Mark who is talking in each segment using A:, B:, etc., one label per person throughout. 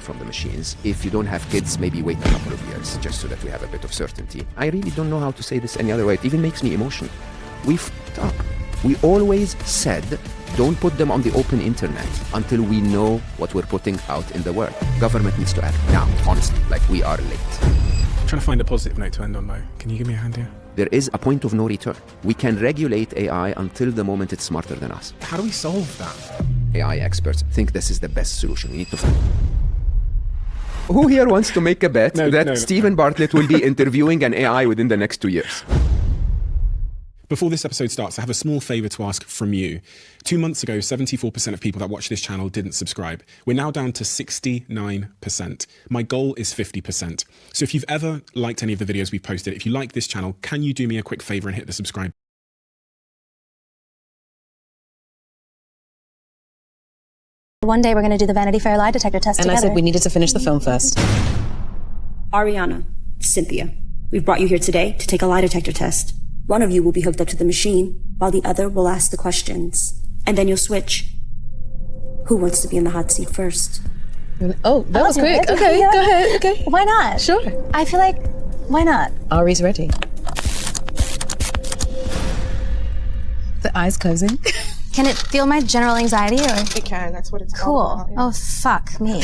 A: from the machines. If you don't have kids, maybe wait a couple of years just so that we have a bit of certainty. I really don't know how to say this any other way. It even makes me emotional. We fucked up. We always said, don't put them on the open internet until we know what we're putting out in the world. Government needs to act now, honestly, like we are late.
B: I'm trying to find a positive note to end on, though. Can you give me a hand here?
A: There is a point of no return. We can regulate AI until the moment it's smarter than us.
B: How do we solve that?
A: AI experts think this is the best solution. We need to find. Who here wants to make a bet that Stephen Bartlett will be interviewing an AI within the next 2 years?
B: Before this episode starts, I have a small favour to ask from you. 2 months ago, 74% of people that watch this channel didn't subscribe. We're now down to 69%. My goal is 50%. So if you've ever liked any of the videos we've posted, if you like this channel, can you do me a quick favour and hit the subscribe?
C: One day we're going to do the Vanity Fair lie detector test together.
D: And I said we needed to finish the film first.
E: Ariana, Cynthia, we've brought you here today to take a lie detector test. One of you will be hooked up to the machine, while the other will ask the questions. And then you'll switch. Who wants to be in the hot seat first?
D: Oh, that was quick. Okay, go ahead. Okay.
C: Why not?
D: Sure.
C: I feel like, why not?
D: Ari's ready. The eyes closing.
C: Can it feel my general anxiety or?
F: It can, that's what it's
C: Cool.
F: all about.
C: Oh, fuck me.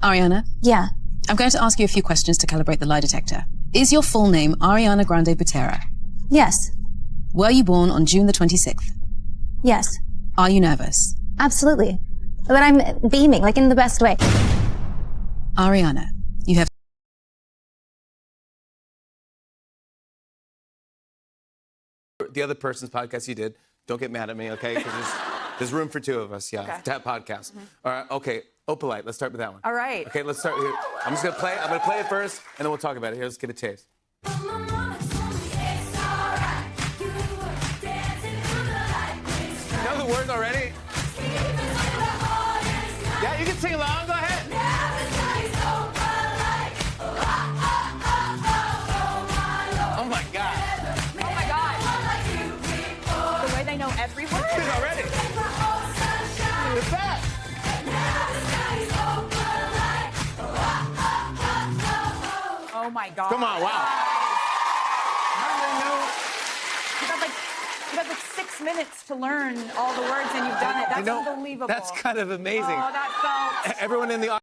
D: Ariana?
C: Yeah.
D: I'm going to ask you a few questions to calibrate the lie detector. Is your full name Ariana Grande Butera?
C: Yes.
D: Were you born on June the 26th?
C: Yes.
D: Are you nervous?
C: Absolutely. But I'm beaming, like in the best way.
D: Ariana, you have
G: the other person's podcast you did. Don't get mad at me, okay? Because there's room for two of us, yeah.
F: Okay.
G: That podcast. All right, okay. Opalite, let's start with that one.
F: All right.
G: Okay, let's start here. I'm just gonna play. I'm gonna play it first, and then we'll talk about it. Here, let's get a taste. You know the words already? Yeah, you can sing along. Go ahead. Oh my God.
F: Oh my God. The way they know every word.
G: Already. The best.
F: Oh my God.
G: Come on, wow.
F: You got like 6 minutes to learn all the words and you've done it. That's unbelievable.
G: That's kind of amazing.
F: Oh, that felt.
G: Everyone in the audience.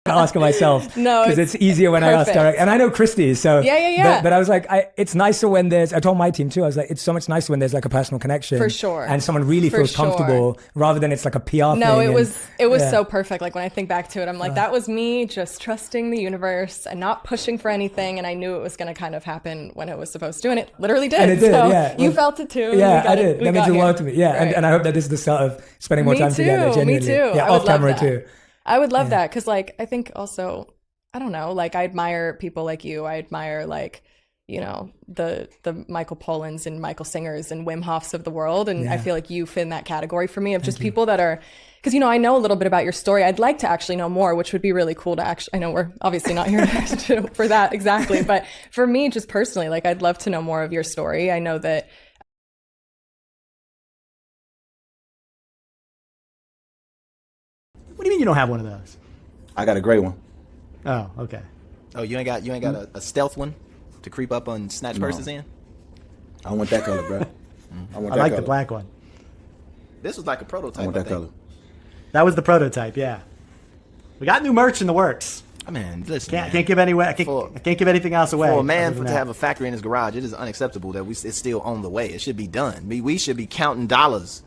H: Ask myself because it's easier when I ask direct, and I know Christy, so
I: yeah.
H: But I was like, it's nicer when there's. I told my team too. I was like, it's so much nicer when there's like a personal connection,
I: for sure,
H: and someone really feels comfortable rather than it's like a PR thing.
I: No, it was so perfect. Like when I think back to it, I'm like, that was me just trusting the universe and not pushing for anything, and I knew it was going to kind of happen when it was supposed to, and it literally did.
H: And it did,
I: so
H: yeah.
I: You felt it too.
H: Yeah, I did. That means the world to me. Yeah,
I: Right.
H: and I hope that this is the start of spending more time together. Genuinely.
I: Me too.
H: Yeah, off camera too.
I: I would love that because, like, I think also, I don't know, like, I admire people like you. I admire, like, you know, the Michael Polans and Michael Singers and Wim Hofs of the world. And I feel like you fit in that category for me of just people that are, because, you know, I know a little bit about your story. I'd like to actually know more, which would be really cool to actually, I know we're obviously not here for that exactly. But for me, just personally, like, I'd love to know more of your story. I know that.
J: What do you mean you don't have one of those?
K: I got a gray one.
J: Oh, okay.
K: Oh, you ain't got a stealth one to creep up on snatch purses in?
L: I want that color, bro.
J: I like the black one.
K: This was like a prototype.
L: I want that color.
J: That was the prototype, yeah. We got new merch in the works.
K: I mean, listen,
J: can't give I can't give anything else away.
K: For a man to have a factory in his garage, it is unacceptable that it's still on the way. It should be done. We should be counting dollars.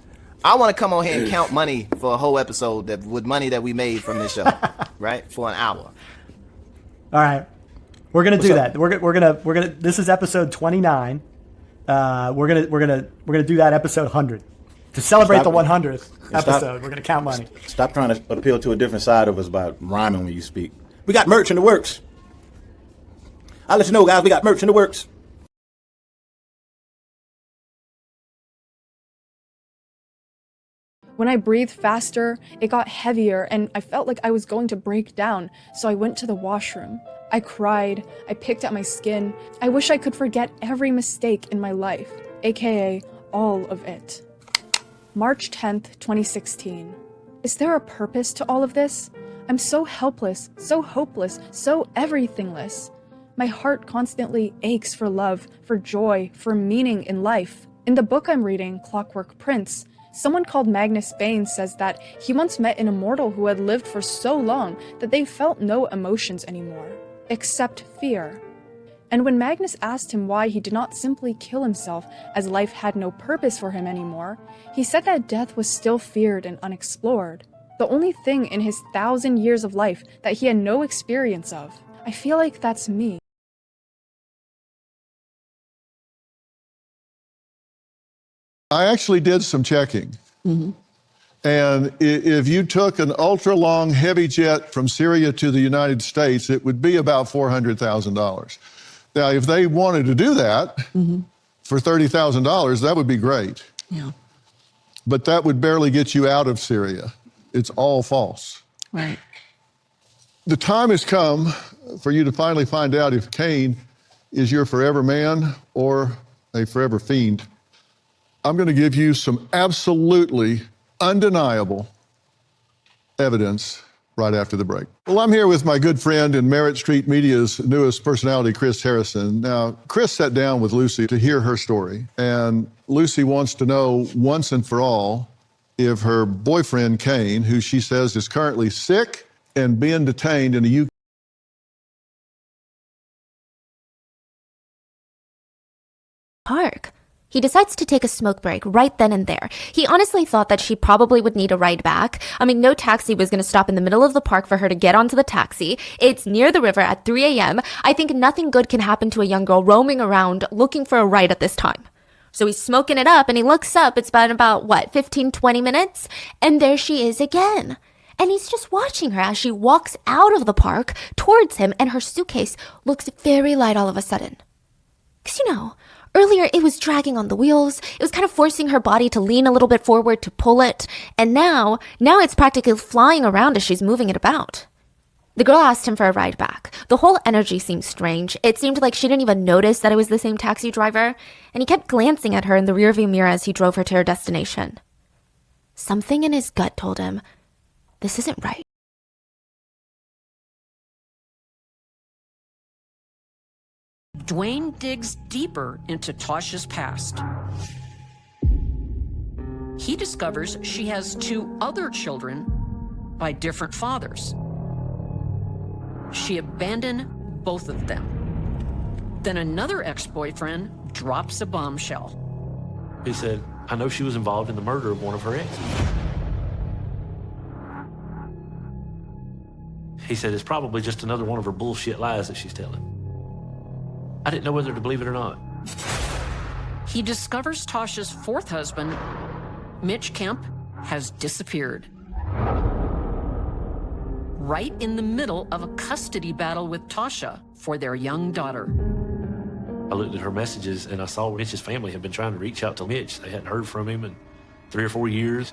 K: I want to come on here and count money for a whole episode with money that we made from this show, right? For an hour.
J: All right, we're gonna do that. We're gonna. This is episode 29. We're gonna do that episode 100 to celebrate the 100th episode. We're gonna count money.
L: Stop trying to appeal to a different side of us by rhyming when you speak. We got merch in the works. I'll let you know, guys. We got merch in the works.
M: When I breathed faster, it got heavier and I felt like I was going to break down, so I went to the washroom. I cried, I picked at my skin. I wish I could forget every mistake in my life. aka all of it. March 10th, 2016. Is there a purpose to all of this? I'm so helpless, so hopeless, so everythingless. My heart constantly aches for love, for joy, for meaning in life. In the book I'm reading, Clockwork Prince, someone called Magnus Bane says that he once met an immortal who had lived for so long that they felt no emotions anymore, except fear. And when Magnus asked him why he did not simply kill himself as life had no purpose for him anymore, he said that death was still feared and unexplored. The only thing in his 1,000 years of life that he had no experience of. I feel like that's me.
N: I actually did some checking. And if you took an ultra-long heavy jet from Syria to the United States, it would be about $400,000. Now, if they wanted to do that for $30,000, that would be great.
O: Yeah.
N: But that would barely get you out of Syria. It's all false.
O: Right.
N: The time has come for you to finally find out if Cain is your forever man or a forever fiend. I'm going to give you some absolutely undeniable evidence right after the break. Well, I'm here with my good friend and Merritt Street Media's newest personality, Chris Harrison. Now, Chris sat down with Lucy to hear her story, and Lucy wants to know once and for all if her boyfriend, Cain, who she says is currently sick and being detained in the UK.
P: Park. He decides to take a smoke break right then and there. He honestly thought that she probably would need a ride back. I mean, no taxi was going to stop in the middle of the park for her to get onto the taxi. It's near the river at 3 a.m. I think nothing good can happen to a young girl roaming around looking for a ride at this time. So he's smoking it up and he looks up. It's been about, 15, 20 minutes? And there she is again. And he's just watching her as she walks out of the park towards him, and her suitcase looks very light all of a sudden. 'Cause earlier, it was dragging on the wheels. It was kind of forcing her body to lean a little bit forward to pull it. And now it's practically flying around as she's moving it about. The girl asked him for a ride back. The whole energy seemed strange. It seemed like she didn't even notice that it was the same taxi driver. And he kept glancing at her in the rearview mirror as he drove her to her destination. Something in his gut told him, this isn't right.
Q: Dwayne digs deeper into Tasha's past. He discovers she has 2 other children by different fathers. She abandoned both of them. Then another ex-boyfriend drops a bombshell.
R: He said, I know she was involved in the murder of one of her exes. He said, it's probably just another one of her bullshit lies that she's telling. I didn't know whether to believe it or not.
Q: He discovers Tasha's 4th husband, Mitch Kemp, has disappeared. Right in the middle of a custody battle with Tasha for their young daughter.
R: I looked at her messages and I saw Mitch's family had been trying to reach out to Mitch. They hadn't heard from him in 3 or 4 years.